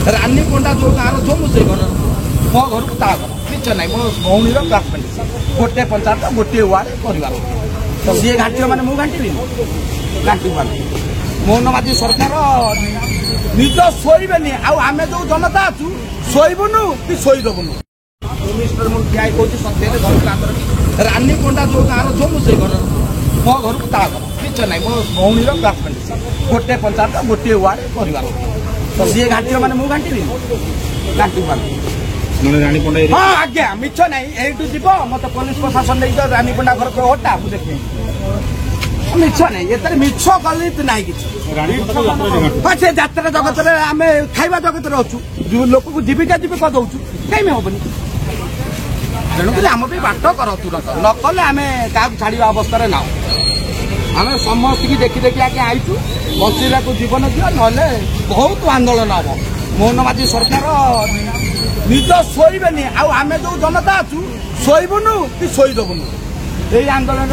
रानी पंडा जो गाँव जो मुझे घर मो घर को ता घर किच ना मो भौणी क्लासमेट गोटे पंचायत गोटे वार्ड परिवार तो सी घाटी मैंने मुझे घाटी घाटी मोहनवादी सरकार निज शोबे आम जो जनता अच्छु शोबुनु कि शोदबुनु मिनिस्टर मुझे ठिया कौन सत्य रानी पंडा जो गाँव जो मुझे घर मो घर को ता घर किच ना मो भौणी क्लासमेट गोटे पंचायत गोटे वार्ड परिवार तो सी घाटी मैंने मुझे घाटी घाटी रानी पंडा हाँ आज्ञा मिछ ना यू जीव मत पुलिस प्रशासन नहीं रानी पंडा घर को हटा मुझे देख मिछ ना ये मिछ कली ना कि से जात्रा जगत आम खाଇବା जगत अच्छु लोक को जीविका जीविका दौचु कहीं हेनी तेणुक आम भी बाट कर तुरंत न कले आम क्या छाड़ा अवस्था ना आम समस्त की देखी देखी आगे आईचु बचेगा को जीवन दियो ना बहुत आंदोलन हम मोहनवादी सरकार निज शोबे आम जो जनता अच्छु शोबुनु कि शोदबुनु यही आंदोलन